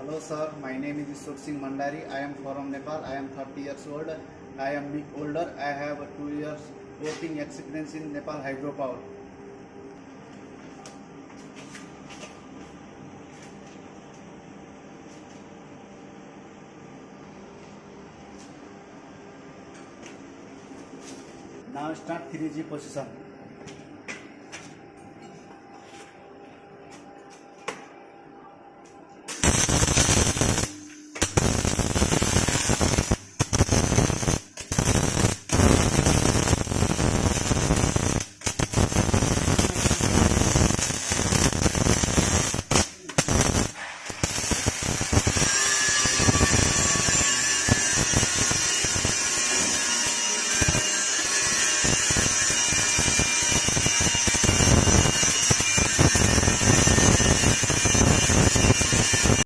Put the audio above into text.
Hello sir, my name is Ishwar Singh Mandari. I am from Nepal. I am 30 years old. I am bit older. I have 2 years working experience in Nepal hydropower. Now start 3G position.